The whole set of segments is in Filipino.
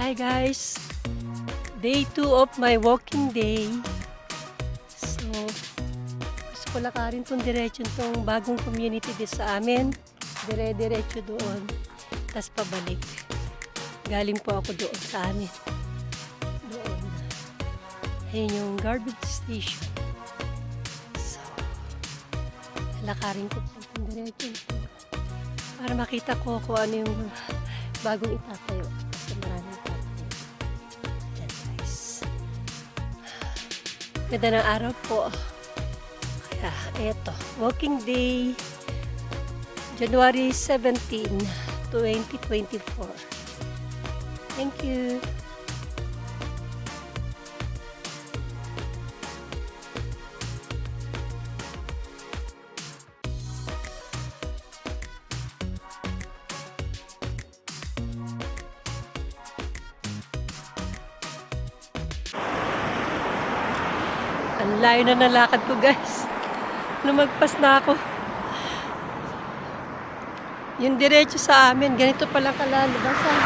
Hi guys! Day 2 of my walking day. So, gusto ko lakarin itong diretsyo itong bagong community dito sa amin. Dire-diretso doon. Tapos pabalik. Galing po ako doon sa amin. Doon. Ayun yung garbage station. So, lakarin ko po itong diretsyo ito. Para makita ko kung ano yung bagong itatayo. Kasi maraming tatayo. Yan guys. Ganda ng araw po. Kaya eto. Walking day. January 17, 2024. Thank you. Ang layo na nalakad ko guys. Lumagpas na ako. Yung diretso sa amin, ganito palang kalalabasan.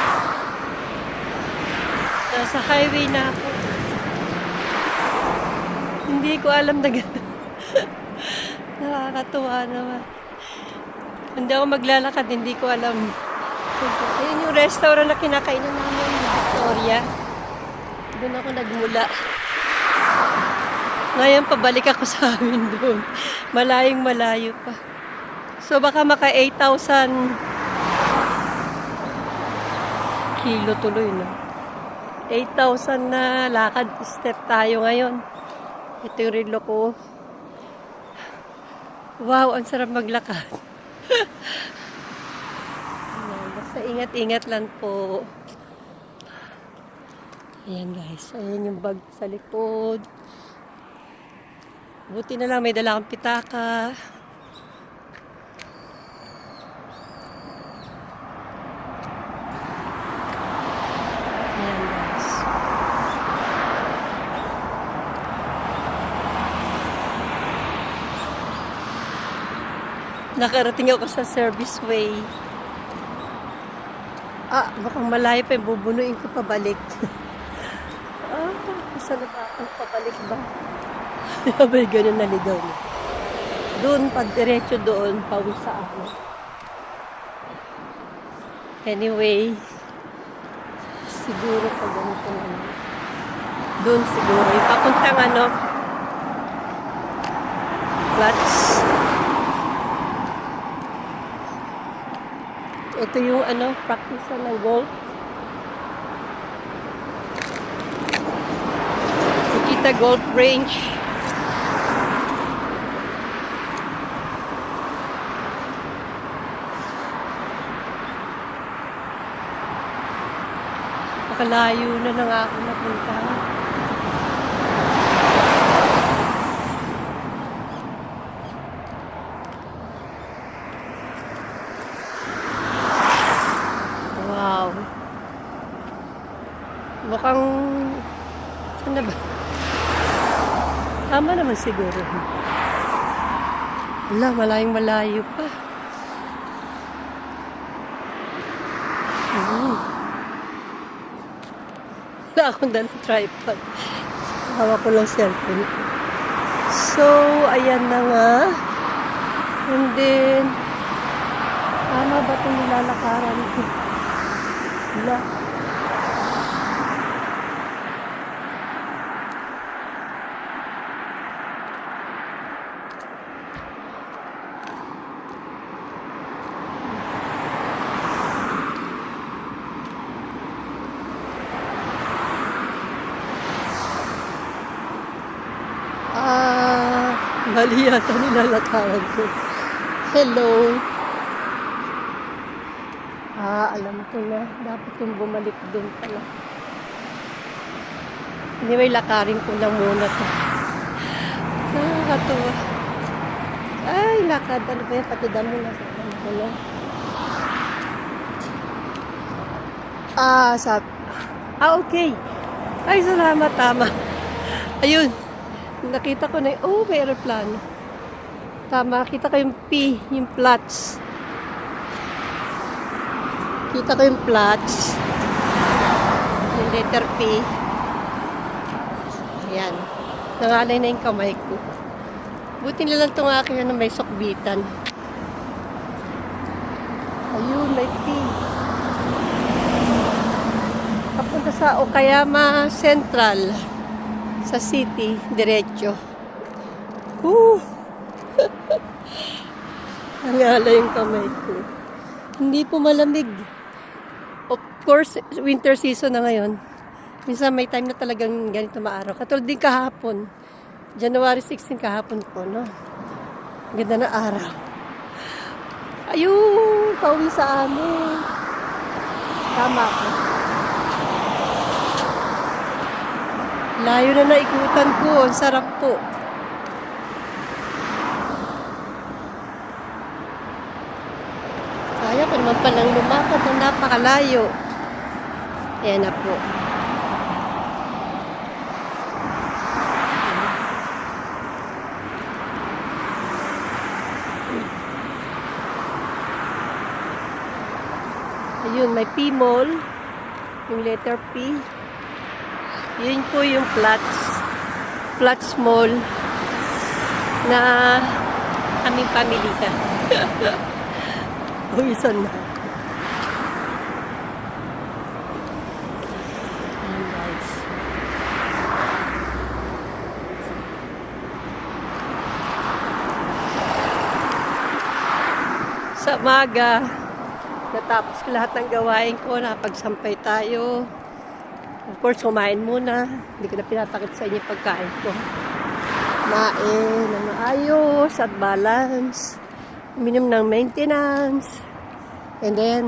Nasa highway na ako. Hindi ko alam na gano'n. Nakakatuwa naman. Hindi ako maglalakad, hindi ko alam. Ayun yung restaurant na kinakainan namin, Victoria. Doon ako nagmula. Ngayon, pabalik ako sa amin doon. Malayong malayo pa. So, baka maka 8,000 kilo tuloy, no? 8,000 na lakad step tayo ngayon. Ito yung relo ko. Wow, ang sarap maglakad. Basta ingat-ingat lang po. Ayan guys. Ayan yung bag sa likod. Buti na lang may dala akong pitaka. Ayan guys. Nakarating ako sa service way. Mukhang malayo pa yung bubunuin ko pabalik. Saan na ba akong pabalik ba? May ganun naligaw na. Doon, pag diretso doon, pauwi sa akin. Anyway, siguro pag ganito naman. Doon siguro. Yung papuntang flats. Ito yung practice ng golf. Kita golf range. Nakalayo na lang ako napunta. Wow. Mukhang saan na ba? Tama naman siguro. Wala, malayong malayo pa. Wala akong dalang tripod. Hawak ko lang cellphone. So, ayan na nga. And then, tama ba itong nilalakaran ko? Wala. Mali yata nilalakaran ko. Hello. Alam ko na. Dapat yung bumalik doon pala. Anyway, lakarin ko lang muna to. Nakakatuwa. Ay, lakad. Ano ba yan? Pati damo na sa kanila. Okay. Ay, salamat. Tama. Ayun. Nakita ko na may aeroplano. Tama, kita ko yung P, yung flats. Kita ko yung flats. Yung letter P. Ayan. Nangalay na yung kamay ko. Buti na lang itong aking may sukbitan. Ayun, may P. Papunta sa Okayama Central. Sa city, diretso. Nangalay yung kamay ko. Hindi po malamig. Of course, winter season na ngayon. Minsan may time na talagang ganito maaraw. Katulad din kahapon. January 16 kahapon po, no? Ganda na araw. Ayun! Pauwi sa amin. Tama ko. Layo na naikutan ko. Ang sarap po. Kaya pa naman palang lumakad ng napakalayo. Ayan na po. Ayun, may P Mall. Yung letter P. Yun po yung Platts Mall na aming pamilya. Uwisan na. Ayan guys. Sa umaga, natapos ko lahat ng gawain ko, napagsampay tayo. Of course, kumain muna. Hindi ko na pinapakita sa inyo yung pagkain ko. Kumain na maayos at balance. Minimum ng maintenance. And then,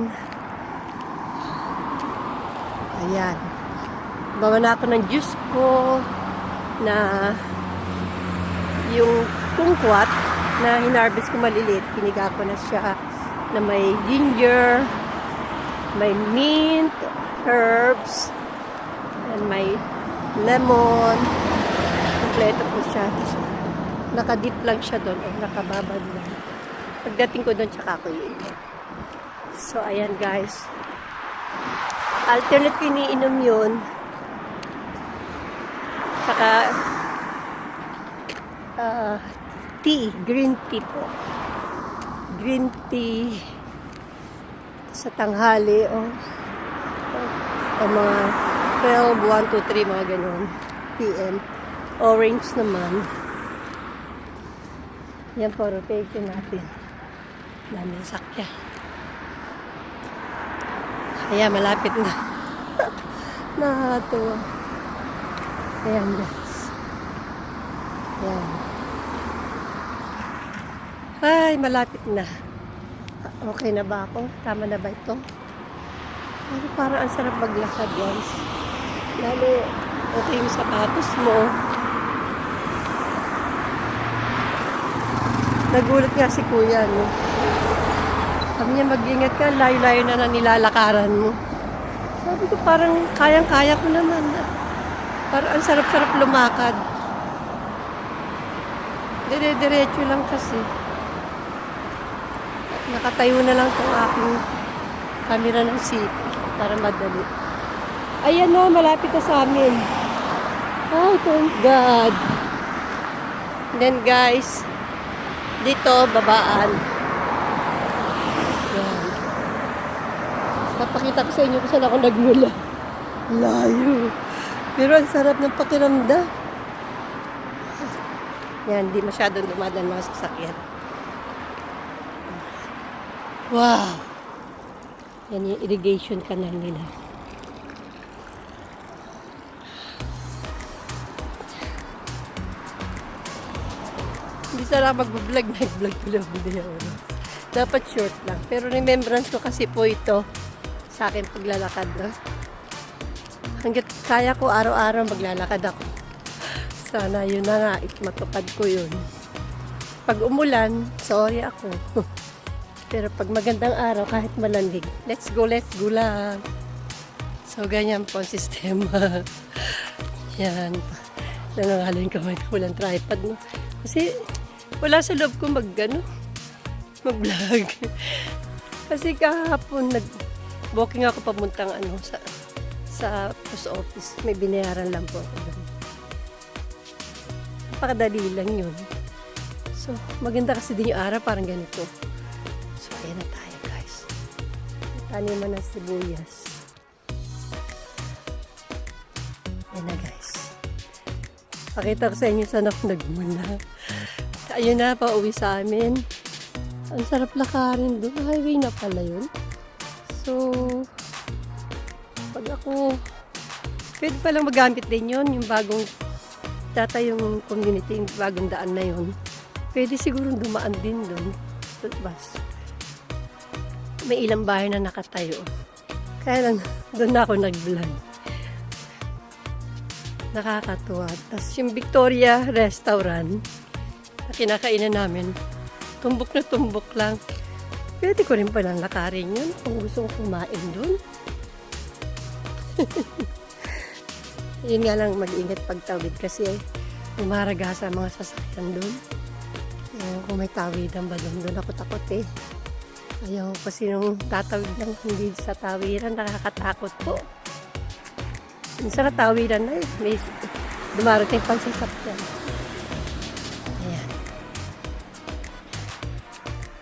ayan. Bawa na ako ng juice ko na yung kumquat na hinarvest ko maliliit. Piniga ko na siya na may ginger, may mint, herbs, and may lemon. Kompleto po siya. Nakadip lang siya doon o nakababad lang. Pagdating ko doon, tsaka ako iinom. So, ayan guys. Alternate ko iniinom yun. Tsaka tea, green tea po. Green tea sa tanghali o mga 12, 1, 2, 3, mga ganun PM. Orange naman. Yan po, rotation natin. Daming sakya. Ayan, malapit na. Nakakatuwa. Ayan guys. Ayan. Ay, malapit na. Okay na ba ako? Tama na ba ito? Pero parang ang sarap maglakad guys. Lalo, okay yung sapatos mo. Nagulat nga si kuya, no? Sabi niya, mag-ingat ka, layo-layo na nilalakaran mo. Sabi ko, parang kayang-kaya ko naman. Parang ang sarap-sarap lumakad. Dire-diretso lang kasi. Nakatayo na lang itong aking camera ng CP para madali. Ayan na, malapit na sa amin. Oh, thank God. And then guys, dito, babaan. Yan. Napakita ko sa inyo kung saan ako nagmula. Layo. Pero ang sarap ng pakiramdam. Yan, di masyadong dumadaan mga sasakyan. Wow! Yan yung irrigation canal nila. Hindi sana mag-vlog, nag-vlog video. Dapat short lang. Pero remembrance ko kasi po ito sa akin paglalakad. No? Hanggat kaya ko, araw-araw maglalakad ako. Sana yun na nga, matupad ko yun. Pag umulan, sorry ako. Pero pag magandang araw, kahit malamig, let's go lang. So, ganyan po ang sistema. Yan. Nangangalan ko may walang tripod, no? Kasi, wala sa loob ko mag-vlog. Kasi kahapon, nag-walking ako pamuntang sa post office. May binayaran lang po ako doon. Napakadali lang yun. So, maganda kasi din yung araw, parang ganito. So, ayan na tayo guys. Taniman ng sibuyas. Ayan na guys. Pakita ko sa inyo saan ako nagmula. Ayun na, pauwi sa amin. Ang sarap lakarin doon. Highway na pala yun. So, pag ako, pwede palang magamit din yun, yung bagong yung community, yung bagong daan na yun. Pwede siguro dumaan din doon. Bas. May ilang bahay na nakatayo. Kaya lang, doon na ako nag-vlog. Nakakatuwa. Tapos yung Victoria Restaurant, na kinakainan namin, tumbok na tumbok lang. Pwede ko rin palang lakarin yun kung gusto ko kumain doon. Yun nga lang, mag-ingat pagtawid kasi umaraga sa mga sasakyan doon. Kung may tawidan ba doon ako takot eh. Ayaw kasi nung tatawid lang hindi sa tawiran, nakakatakot po. Minsan na tawiran na eh, may dumarating pang sasakyan. Ayan.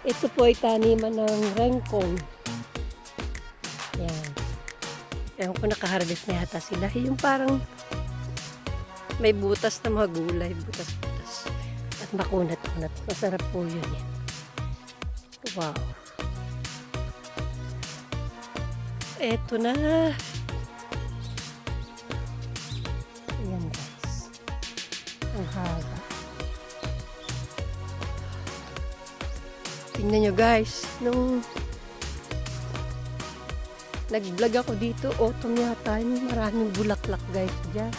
Ito po ay taniman ng rengkong. Ayan. Ewan ko nakaharvest na yata sila. Yung parang may butas na mga gulay. Butas-butas. At makunat-kunat. Masarap po yun eh. Wow. Eto na. Ayan guys. Ang haba. Tingnan nyo guys. Nung nag-vlog ako dito, autumn yata, maraming bulaklak guys dyan.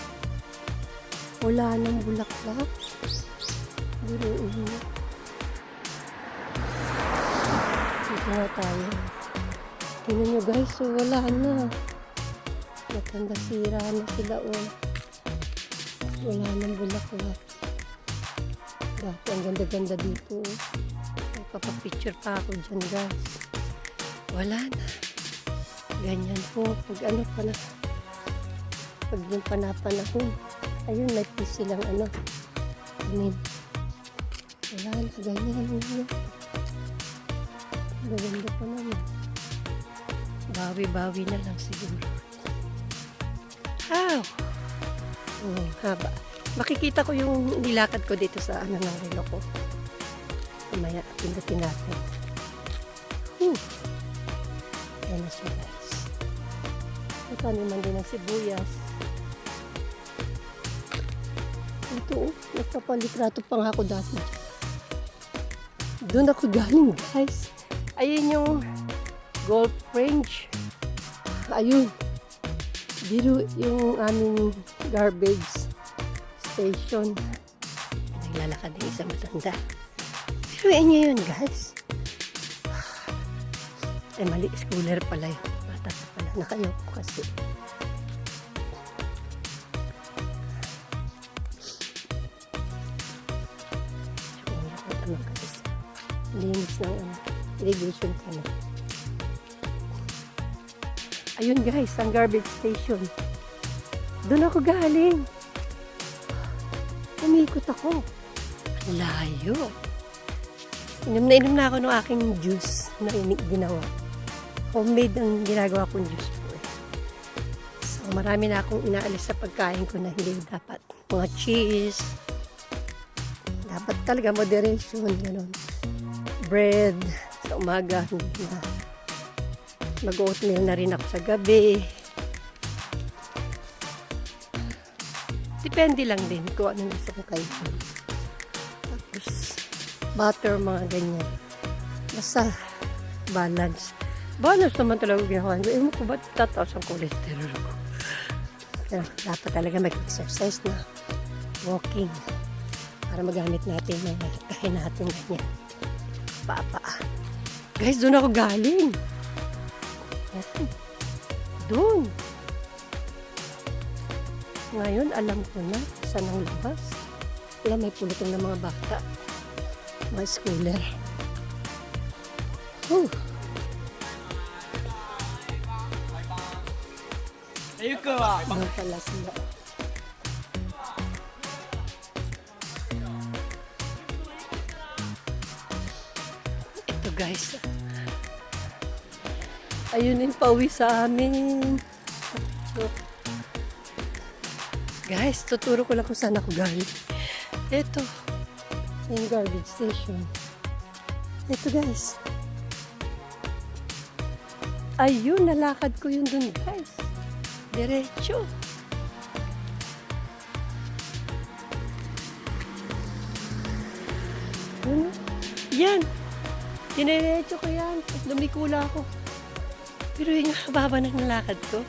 Wala nang bulaklak. Biruin mo. Dito na tayo. Tingnan nyo guys, so wala na. Maganda sira na sila oh. Wala nang bulaklak. Dati ang ganda-ganda dito. Papapicture pa ako dyan guys. Wala na. Ganyan po, pag ano pa na, pag yung panapanahon, ayun, may piece silang ano, wala na, ganyan, maganda pa naman, bawi-bawi na lang siguro. Haba, makikita ko yung nilakad ko dito sa ano ng relo ko, mamaya, pindutin natin. Ayan na siya guys. Ito naman din ng sibuyas. Ito, nagpapalitrato pa nga ako dati. Doon ako galing, guys. Ayun yung golf range. Ayun. Dito yung aming garbage station. Naglalakad ng isang matanda. Pero inyo yun, guys. Ay, mali. Schooler pala yun. Bata pa pala. Nakayoko kasi. Linis ng irrigation ka na. Ayun guys, ang garbage station. Doon ako galing. Umikot ako. Ang layo. Inom na ako ng aking juice na ginawa. Homemade ang ginagawa kong juice po eh. So marami na akong inaalis sa pagkain ko na hindi dapat. Mga cheese. Dapat talaga moderation. Ganun. Bread sa umaga, hindi na. Mag-oatmeal na rin ako sa gabi. Depende lang din kung anong gusto kong kainin. Tapos, butter, mga ganyan. Basta, balance. Balance naman talaga ginawa. Ewan ko ba't tataas ang cholesterol ko. Pero, dapat talaga mag-exercise na. Walking. Para magamit natin ng kain natin ganyan. Papa. Guys, doon ako galing. Doon. Ngayon, alam ko na saan ang labas. Wala, may pulutong ng mga bata. Mga schooler. Ano pala sila? Ito guys. Ayun yung pauwi sa amin. So, guys, tuturo ko lang kung saan ako galing. Ito. Yung garbage station. Ito guys. Ayun, nalakad ko yun dun guys. Diretso. Yan. Dinerecho ko yan. Lumikula ako. Pero yung haba ng nalakad ko.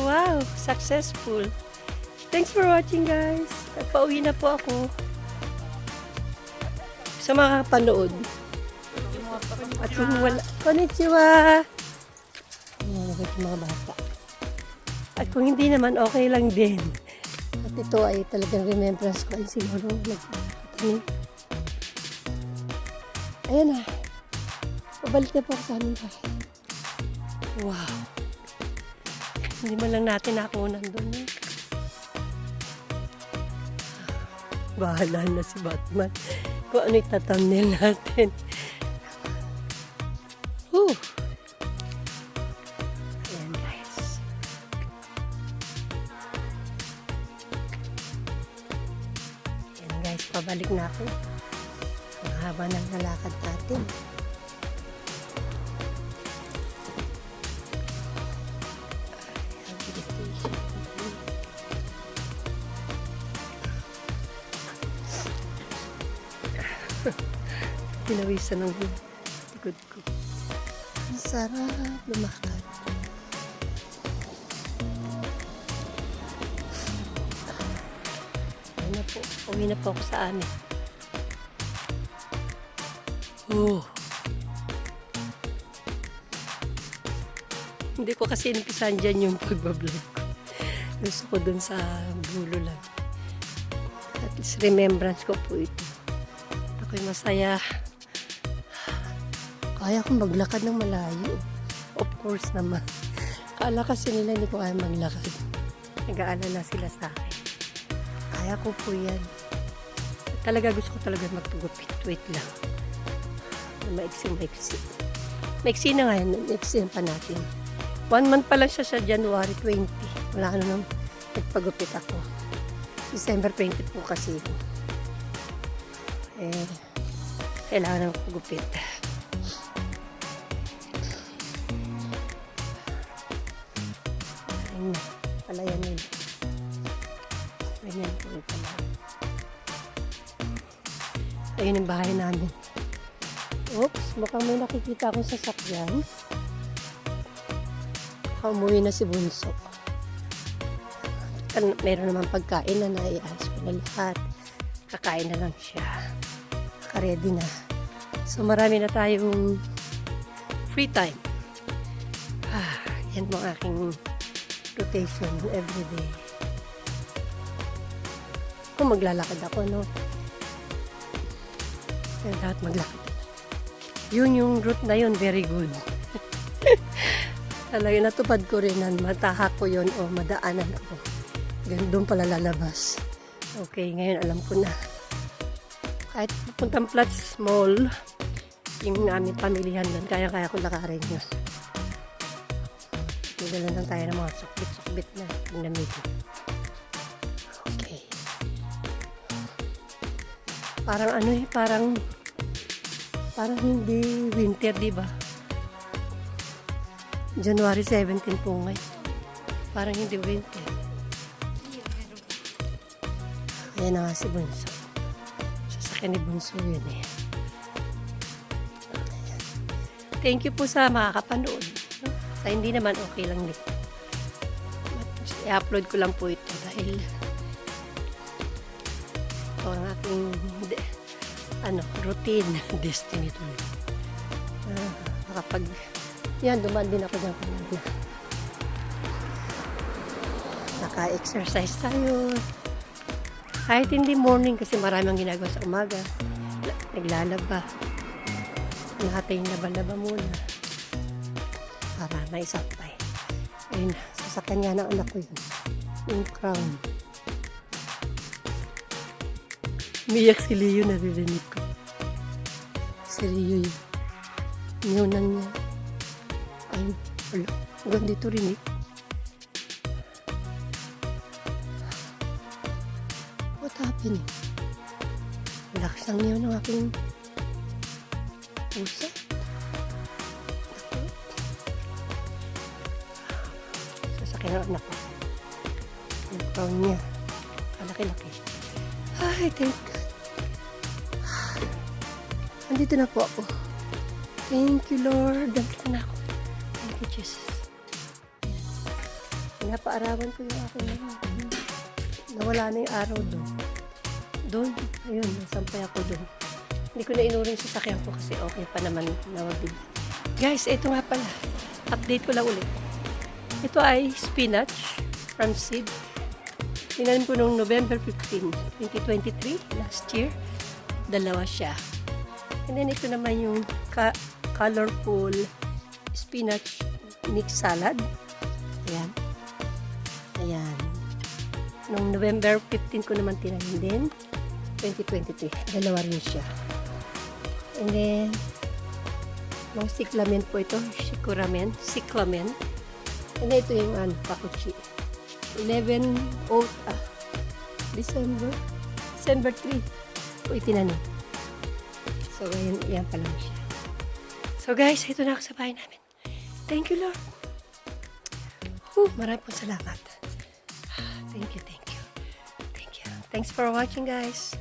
Wow, successful. Thanks for watching guys. At pauwi na po ako. Sa mga panood. At kung wala, konnichiwa! Mga bata. At kung hindi naman, okay lang din. At ito ay talagang remembrance ko. Ay siguro, nagtanim. Ayan na. Pabalik na po ako sa aming bahay. Wow. Hindi man lang natin nakunan doon. Eh. Bahala na si Batman. Kung ano ita-thumbnail natin. Whew. Ayan guys. Ayan guys, pabalik na ako. Ang haba ng nalakad natin. Pinawisan ng likod ko. Ang sarap lumakad. Ayun na po. Uwi na po ako sa amin. Oh. Hindi ko kasi inumpisan dyan yung pagbablog ko. Gusto ko dun sa dulo lang. At least remembrance ko po ito. Ako'y masaya. Kaya kong maglakad ng malayo. Of course naman. Kala kasi nila hindi ko kaya maglakad. Nag-aalala sila sa akin. Kaya ko po yan. Talaga gusto ko talaga magpagupit. Wait lang. Maiksi. Maiksi na nga yan. Maiksi pa natin. 1 month pa lang siya sa January 20. Wala ka nang nagpagupit ako. December 20 po kasi. Kailangan ng pagupit. Ayun na. Palayan nila. Ganyan po yung palayan. Ayun yung bahay namin. Oops, mukhang may nakikita akong sasakyan. Umuwi na si Bunso. Meron naman pagkain na naiayos ko na lahat. Kakain na lang siya. Ready na. So marami na tayong free time. Yan mo aking rotation everyday. Kung maglalakad ako, no? Kaya dapat maglakad. Yun yung route na yun, very good. Talaga natupad ko rin na matahak ko yun o madaanan ako. Doon pala lalabas. Okay, ngayon alam ko na. Kahit pupuntang Platts Mall, yung aming pamilihan doon, kaya ko lakarin yun. Nagdala lang tayo ng mga sukbit na namit. Okay. Parang ano eh, parang hindi winter, di ba? January 17 po ngayon. Parang hindi winter. Ayan na nga si Bunso. Sasakyan ni Bunso yun eh. Ayan. Thank you po sa makakapanood. Sa hindi naman okay lang nito. I-upload ko lang po ito dahil ito ang aking routine. Destiny to. Nakapag yan, dumaan din ako dyan kanina. Naka-exercise tayo. Kahit hindi morning kasi maraming ginagawa sa umaga. Naglalaba. Natin laba-laba muna. Para maisapay. Ayun, sasakyan nga ng anak ko yun. Yung crown. Umiyak si Leo, naririnig ko. Si Leo yun. Niyunan niya. Ayun, wala. Hanggang dito rin eh. What happened? Malakas ang niyo ng aking pusa. Sasakyan ng anak ko. Yung crown niya. Malaki-laki. Ay, thank God. Andito na po ako. Thank you, Lord. Andito na ako. Thank you, Jesus. Pinapaarawan ko yung aking nawala na yung araw doon. Doon, ayun, nasampay ako doon. Hindi ko na inuring sa sasakyan ko kasi okay pa naman nawabig. Guys, ito nga pala. Update ko lang ulit. Ito ay spinach from seed. Tinanim ko noong November 15, 2023, last year. Dalawa siya. And then ito naman yung colorful spinach mix salad. Ayan. Ayan. Noong November 15 ko naman tinanim din. 2023. Dalawa rin siya. And then, mga cyclamen po ito. Cyclamen. And then ito yung pakuchi. December 3 po itinanim. So, ngayon, yan pa lang siya. So, guys, ito na ako sa bahay namin. Thank you, Lord. Maraming po salamat. Thank you. Thanks for watching, guys.